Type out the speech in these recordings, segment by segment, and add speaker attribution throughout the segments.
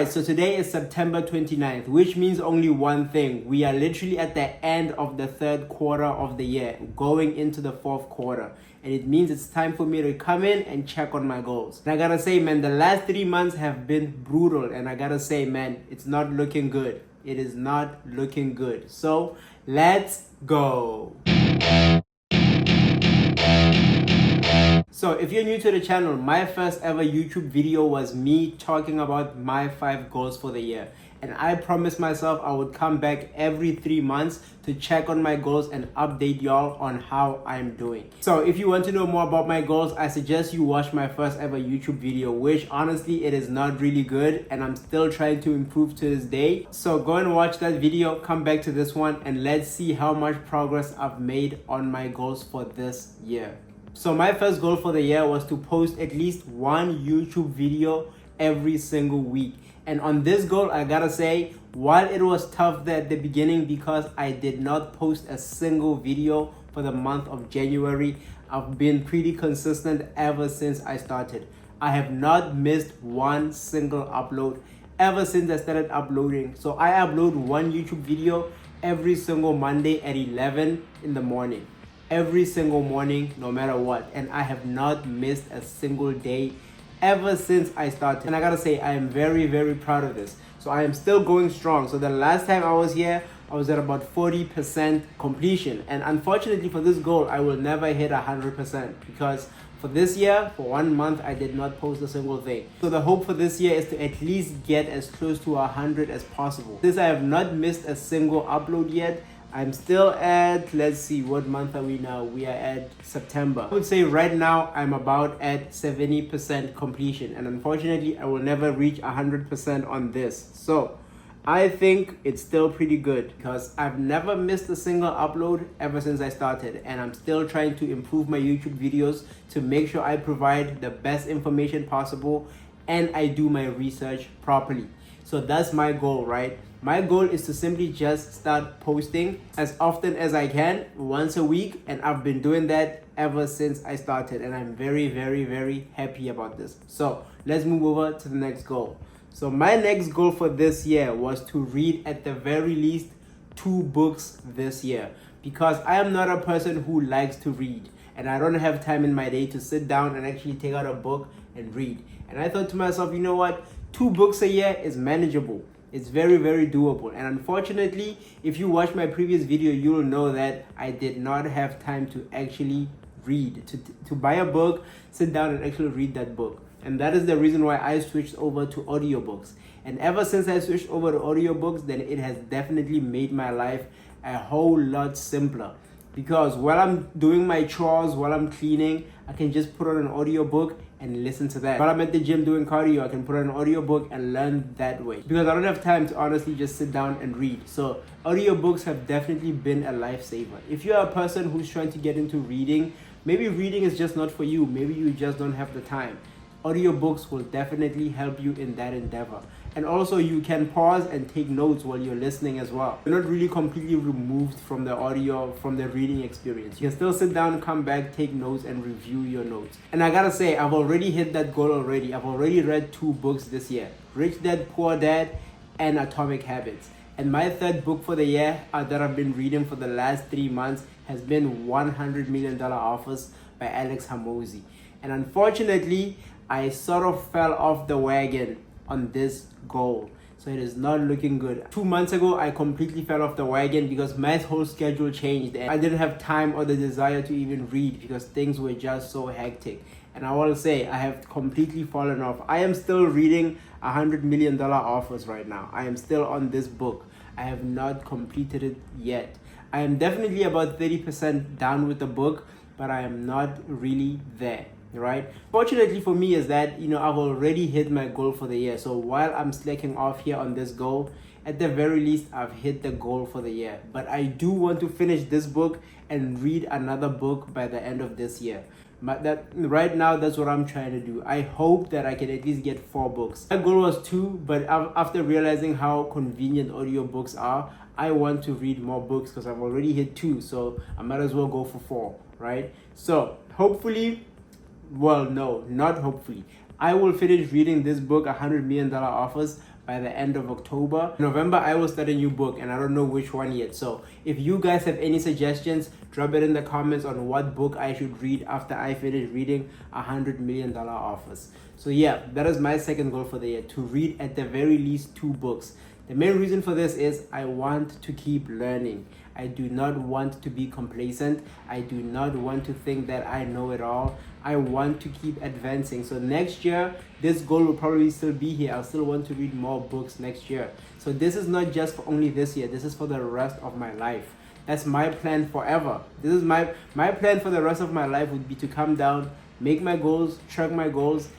Speaker 1: So today is September 29th, which means only one thing. We are literally at the end of the third quarter of the year, going into the fourth quarter. And it means it's time for me to come in and check on my goals. And I gotta say, man, the last 3 months have been brutal. And I gotta say, man, it's not looking good. It is not looking good. So let's go. So if you're new to the channel, my first ever YouTube video was me talking about my 5 goals for the year. And I promised myself I would come back every 3 months to check on my goals and update y'all on how I'm doing. So if you want to know more about my goals, I suggest you watch my first ever YouTube video, which honestly, it is not really good and I'm still trying to improve to this day. So go and watch that video, come back to this one, and let's see how much progress I've made on my goals for this year. So my first goal for the year was to post at least one YouTube video every single week. And on this goal, I gotta say, while it was tough at the beginning because I did not post a single video for the month of January, I've been pretty consistent ever since I started. I have not missed one single upload ever since I started uploading. So I upload one YouTube video every single Monday at 11 in the morning. Every single morning, no matter what. And I have not missed a single day ever since I started. And I gotta say, I am very, very proud of this. So I am still going strong. So the last time I was here, I was at about 40% completion. And unfortunately for this goal, I will never hit 100% because for this year, for 1 month, I did not post a single thing. So the hope for this year is to at least get as close to 100 as possible. Since I have not missed a single upload yet, I'm still at, let's see, what month are we now? We are at September. I would say right now I'm about at 70% completion, and unfortunately I will never reach 100% on this. So I think it's still pretty good because I've never missed a single upload ever since I started, and I'm still trying to improve my YouTube videos to make sure I provide the best information possible and I do my research properly. So that's my goal, right? My goal is to simply just start posting as often as I can, once a week, and I've been doing that ever since I started, and I'm very, very, very happy about this. So let's move over to the next goal. So my next goal for this year was to read at the very least 2 books this year, because I am not a person who likes to read, and I don't have time in my day to sit down and actually take out a book and read. And I thought to myself, you know what, 2 books a year is manageable. It's very, very doable. And unfortunately, if you watch my previous video, you will know that I did not have time to actually read, to buy a book, sit down and actually read that book. And that is the reason why I switched over to audiobooks. And ever since I switched over to audiobooks, then it has definitely made my life a whole lot simpler. Because while I'm doing my chores, while I'm cleaning, I can just put on an audiobook and listen to that. While I'm at the gym doing cardio, I can put on an audiobook and learn that way. Because I don't have time to honestly just sit down and read. So audiobooks have definitely been a lifesaver. If you're a person who's trying to get into reading, maybe reading is just not for you. Maybe you just don't have the time. Audiobooks will definitely help you in that endeavor. And also you can pause and take notes while you're listening as well. You're not really completely removed from the audio, from the reading experience. You can still sit down, come back, take notes and review your notes. And I gotta say, I've already hit that goal already. I've already read 2 books this year, Rich Dad, Poor Dad and Atomic Habits. And my third book for the year that I've been reading for the last 3 months has been $100 Million Offers by Alex Hormozi. And unfortunately, I sort of fell off the wagon on this goal. So it is not looking good. 2 months ago, I completely fell off the wagon because my whole schedule changed and I didn't have time or the desire to even read because things were just so hectic. And I want to say I have completely fallen off. I am still reading $100 Million Offers right now. I am still on this book. I have not completed it yet. I am definitely about 30% done with the book, but I am not really there. Right? Fortunately for me is that, I've already hit my goal for the year. So while I'm slacking off here on this goal, at the very least, I've hit the goal for the year. But I do want to finish this book and read another book by the end of this year. But right now, that's what I'm trying to do. I hope that I can at least get 4 books. My goal was 2, but after realizing how convenient audiobooks are, I want to read more books because I've already hit 2. So I might as well go for 4, right? So hopefully, well, no, not hopefully. I will finish reading this book, $100 Million Offers, by the end of October. In November, I will start a new book, and I don't know which one yet. So if you guys have any suggestions, drop it in the comments on what book I should read after I finish reading $100 Million Offers. So yeah, that is my second goal for the year, to read at the very least 2 books. The main reason for this is I want to keep learning. I do not want to be complacent. I do not want to think that I know it all. I want to keep advancing. So next year, this goal will probably still be here. I'll still want to read more books next year. So this is not just for only this year. This is for the rest of my life. That's my plan forever. This is my plan for the rest of my life would be to come down, make my goals, track my goals.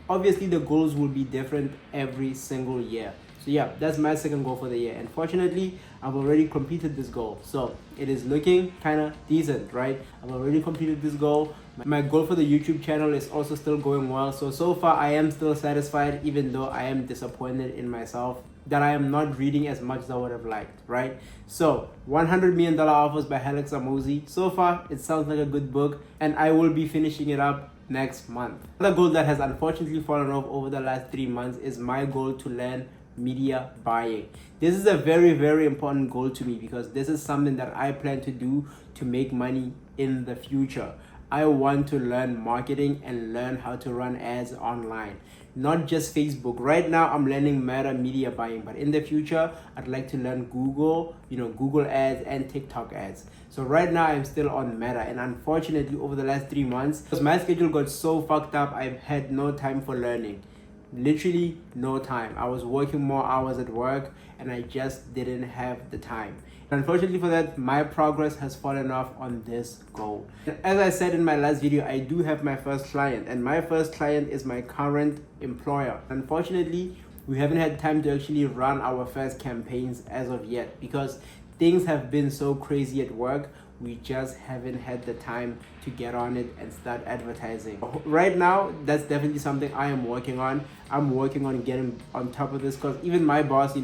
Speaker 1: Obviously, the goals will be different every single year. So yeah, that's my second goal for the year. Unfortunately, I've already completed this goal. So it is looking kind of decent, right? I've already completed this goal. My goal for the YouTube channel is also still going well. So far I am still satisfied, even though I am disappointed in myself that I am not reading as much as I would have liked, right? So $100 Million Offers by Alex Amosi. So far, it sounds like a good book, and I will be finishing it up next month. Another goal that has unfortunately fallen off over the last 3 months is my goal to learn media buying. This is a very, very important goal to me because this is something that I plan to do to make money in the future. I want to learn marketing and learn how to run ads online, not just Facebook. Right now I'm learning Meta media buying, but in the future I'd like to learn Google, Google ads and TikTok ads. So right now I'm still on Meta, and unfortunately over the last 3 months, because my schedule got so fucked up, I've had no time for learning. Literally no time. I was working more hours at work and I just didn't have the time. Unfortunately for that, my progress has fallen off on this goal. As I said in my last video, I do have my first client, and my first client is my current employer. Unfortunately, we haven't had time to actually run our first campaigns as of yet because things have been so crazy at work. We just haven't had the time to get on it and start advertising. Right now, that's definitely something I am working on. I'm working on getting on top of this because even my boss,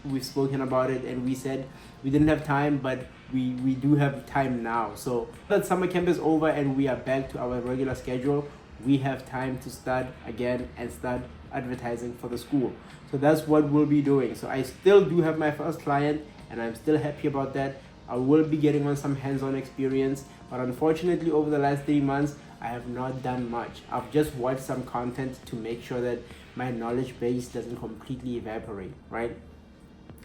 Speaker 1: we've spoken about it and we said we didn't have time, but we do have time now. So that summer camp is over and we are back to our regular schedule, we have time to start again and start advertising for the school. So that's what we'll be doing. So I still do have my first client and I'm still happy about that. I will be getting on some hands-on experience, but unfortunately over the last 3 months, I have not done much. I've just watched some content to make sure that my knowledge base doesn't completely evaporate, right?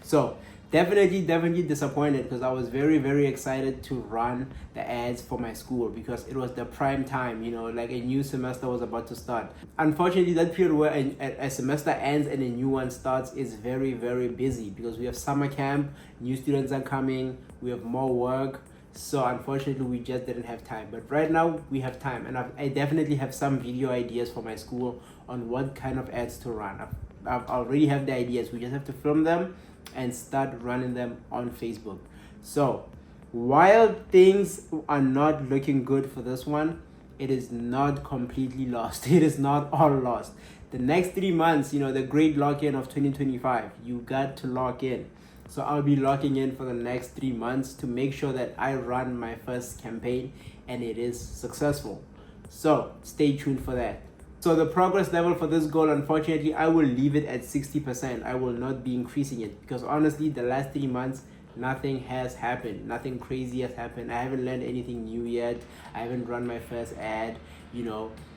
Speaker 1: So definitely disappointed because I was very, very excited to run the ads for my school because it was the prime time, like a new semester was about to start. Unfortunately, that period where a semester ends and a new one starts is very, very busy because we have summer camp, new students are coming, we have more work. So unfortunately, we just didn't have time. But right now, we have time. And I definitely have some video ideas for my school on what kind of ads to run. I already have the ideas. We just have to film them and start running them on Facebook. So while things are not looking good for this one, it is not completely lost. It is not all lost. The next 3 months, the great lock-in of 2025, you got to lock in. So I'll be locking in for the next 3 months to make sure that I run my first campaign and it is successful. So stay tuned for that. So the progress level for this goal, unfortunately, I will leave it at 60%. I will not be increasing it because honestly, the last 3 months, nothing has happened. Nothing crazy has happened. I haven't learned anything new yet. I haven't run my first ad,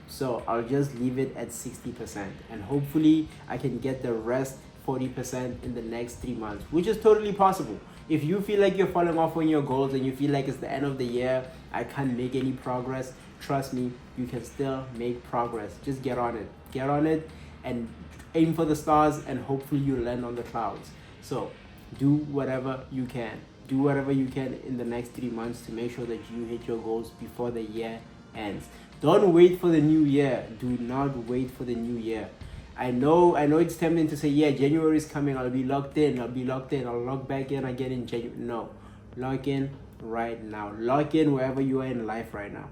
Speaker 1: So I'll just leave it at 60%. And hopefully I can get the rest 40% in the next 3 months, which is totally possible. If you feel like you're falling off on your goals and you feel like it's the end of the year, I can't make any progress, trust me, you can still make progress. Just get on it and aim for the stars and hopefully you land on the clouds. So do whatever you can in the next 3 months to make sure that you hit your goals before the year ends. Don't wait for the new year. Do not wait for the new year. I know it's tempting to say, yeah, January is coming, I'll be locked in, I'll log back in again in January. No, lock in right now. Lock in wherever you are in life right now.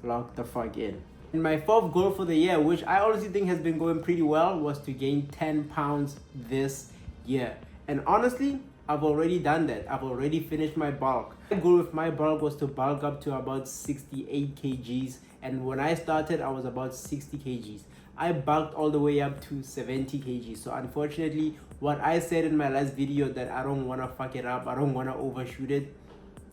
Speaker 1: Lock the fuck in. And my fourth goal for the year, which I honestly think has been going pretty well, was to gain 10 pounds this year. And honestly, I've already done that. I've already finished my bulk. My goal with my bulk was to bulk up to about 68 kgs. And when I started, I was about 60 kgs. I bulked all the way up to 70 kgs. So unfortunately, what I said in my last video that I don't want to fuck it up, I don't want to overshoot it,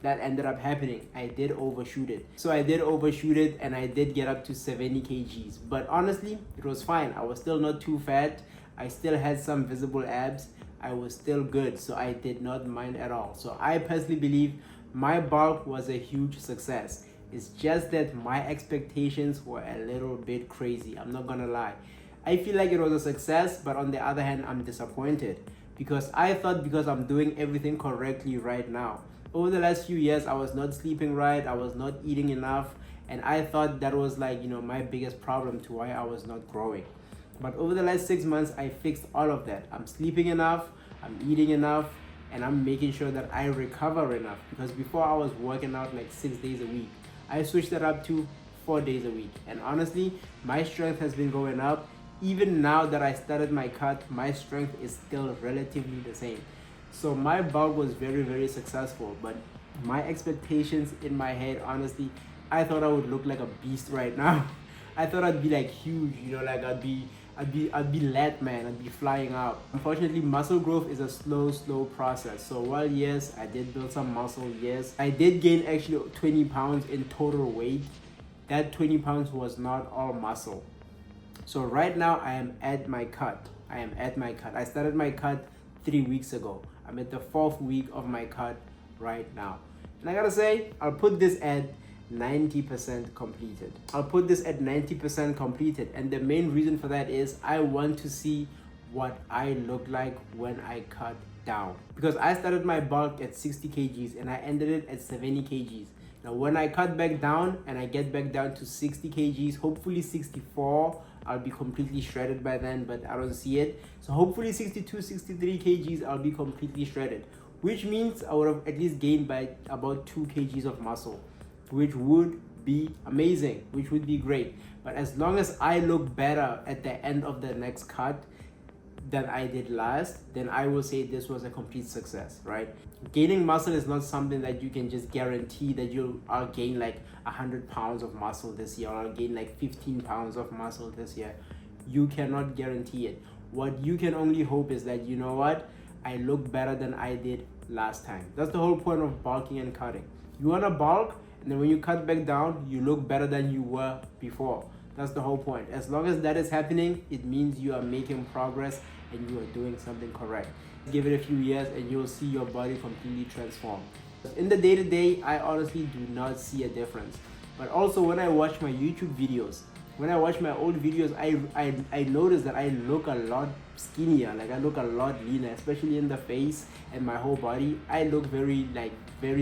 Speaker 1: that ended up happening. I did overshoot it. So I did overshoot it and I did get up to 70 kgs. But honestly, it was fine. I was still not too fat. I still had some visible abs. I was still good. So I did not mind at all. So I personally believe my bulk was a huge success. It's just that my expectations were a little bit crazy. I'm not gonna lie. I feel like it was a success, but on the other hand, I'm disappointed because I thought because I'm doing everything correctly right now. Over the last few years, I was not sleeping right, I was not eating enough, and I thought that was like, my biggest problem to why I was not growing. But over the last 6 months, I fixed all of that. I'm sleeping enough, I'm eating enough, and I'm making sure that I recover enough. Because before I was working out like 6 days a week. I switched that up to 4 days a week. And honestly, my strength has been going up. Even now that I started my cut, my strength is still relatively the same. So my bulk was very, very successful, but my expectations in my head, honestly, I thought I would look like a beast right now. I thought I'd be like huge, like I'd be lat man, I'd be flying out. Unfortunately, muscle growth is a slow process. So while yes, I did build some muscle, yes, I did gain actually 20 pounds in total weight. That 20 pounds was not all muscle. So right now I am at my cut. I started my cut 3 weeks ago. I'm at the 4th week of my cut right now. And I gotta say, I'll put this at 90% completed. And the main reason for that is I want to see what I look like when I cut down. Because I started my bulk at 60 kgs and I ended it at 70 kgs. Now when I cut back down and I get back down to 60 kgs, hopefully 64, I'll be completely shredded by then, but I don't see it. So hopefully 62, 63 kgs, I'll be completely shredded, which means I would have at least gained by about 2 kgs of muscle, which would be amazing, which would be great. But as long as I look better at the end of the next cut than I did last, then I will say this was a complete success, right? Gaining muscle is not something that you can just guarantee that I'll gain like 100 pounds of muscle this year, or I'll gain like 15 pounds of muscle this year. You cannot guarantee it. What you can only hope is that, I look better than I did last time. That's the whole point of bulking and cutting. You want to bulk, and then when you cut back down, you look better than you were before. That's the whole point. As long as that is happening, it means you are making progress and you are doing something correct. Give it a few years and you'll see your body completely transform. In the day-to-day, I honestly do not see a difference. But also when I watch my YouTube videos, when I watch my old videos, I notice that I look a lot skinnier, like I look a lot leaner, especially in the face and my whole body. I look very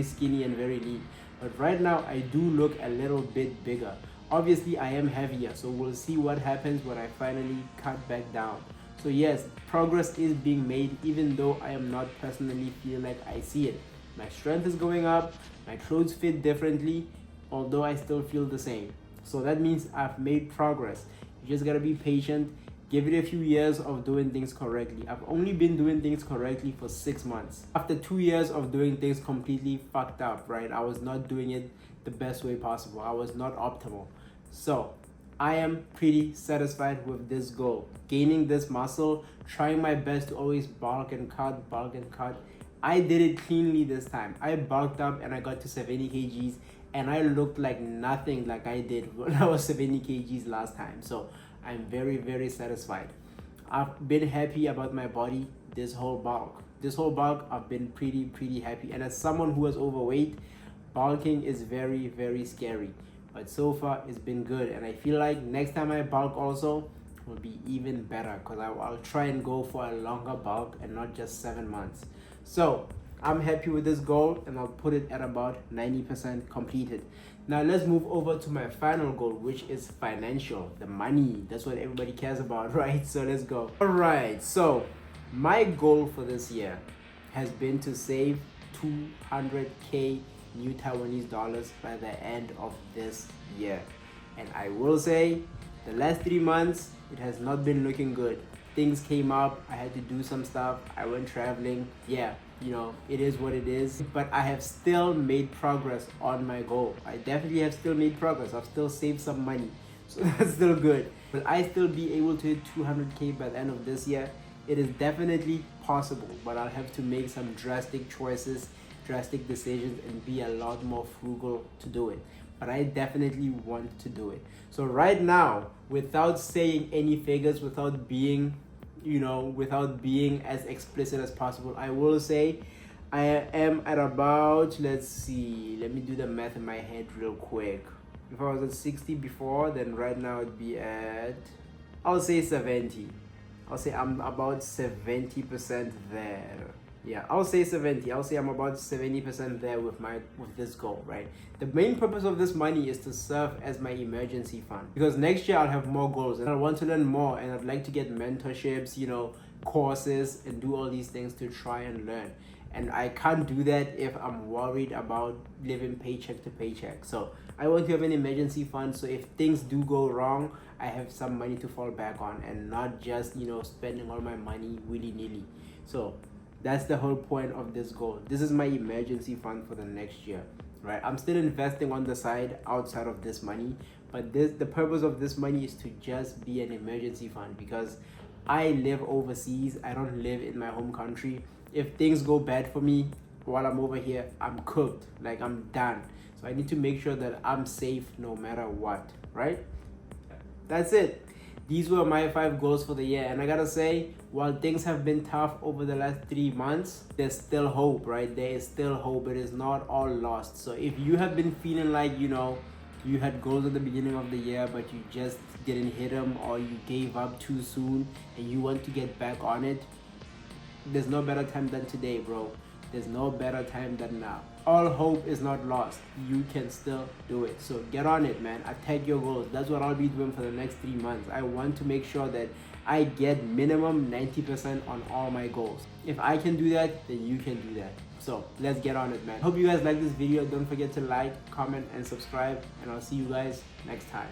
Speaker 1: skinny and very lean. But right now, I do look a little bit bigger. Obviously, I am heavier, so we'll see what happens when I finally cut back down. So yes, progress is being made, even though I am not personally feel like I see it. My strength is going up, my clothes fit differently, although I still feel the same. So that means I've made progress. You just gotta be patient, give it a few years of doing things correctly. I've only been doing things correctly for 6 months. After 2 years of doing things completely fucked up, right? I was not doing it the best way possible. I was not optimal. So I am pretty satisfied with this goal. Gaining this muscle, trying my best to always bulk and cut. I did it cleanly this time. I bulked up and I got to 70 kgs and I looked like nothing like I did when I was 70 kgs last time. So I'm very, very satisfied. I've been happy about my body this whole bulk. I've been pretty happy. And as someone who is overweight, bulking is very, very scary. But so far it's been good, and I feel like next time I bulk also will be even better, because I'll try and go for a longer bulk and not just 7 months. So I'm happy with this goal and I'll put it at about 90% completed. Now let's move over to my final goal, which is financial, the money. That's what everybody cares about, right? So let's go. All right, so my goal for this year has been to save 200k new Taiwanese dollars by the end of this year. And I will say the last 3 months it has not been looking good. Things came up, I had to do some stuff, I went traveling. Yeah, it is what it is, but I have still made progress on my goal. I definitely have still made progress. I've still saved some money. So that's still good. Will I still be able to hit 200K by the end of this year? It is definitely possible, but I'll have to make some drastic choices, drastic decisions, and be a lot more frugal to do it. But I definitely want to do it. So right now, without saying any figures, without being, without being as explicit as possible, I will say I am at about, let's see, let me do the math in my head real quick. If I was at 60 before, then right now it'd be at, I'll say 70. I'll say I'm about 70% there. Yeah, I'll say 70. I'll say I'm about 70% there with this goal, right? The main purpose of this money is to serve as my emergency fund, because next year I'll have more goals and I want to learn more, and I'd like to get mentorships, courses, and do all these things to try and learn. And I can't do that if I'm worried about living paycheck to paycheck. So I want to have an emergency fund, so if things do go wrong, I have some money to fall back on, and not just spending all my money willy-nilly. So that's the whole point of this goal. This is my emergency fund for the next year, right? I'm still investing on the side outside of this money, but the purpose of this money is to just be an emergency fund, because I live overseas. I don't live in my home country. If things go bad for me while I'm over here, I'm cooked, like I'm done. So I need to make sure that I'm safe no matter what, right? That's it. These were my 5 goals for the year. And I gotta say, while things have been tough over the last 3 months, there's still hope, right? There is still hope. It is not all lost. So if you have been feeling like, you had goals at the beginning of the year, but you just didn't hit them, or you gave up too soon and you want to get back on it, there's no better time than today, bro. There's no better time than now. All hope is not lost. You can still do it. So get on it, man. Attack your goals. That's what I'll be doing for the next 3 months. I want to make sure that I get minimum 90% on all my goals. If I can do that, then you can do that. So let's get on it, man. Hope you guys like this video. Don't forget to like, comment, and subscribe. And I'll see you guys next time.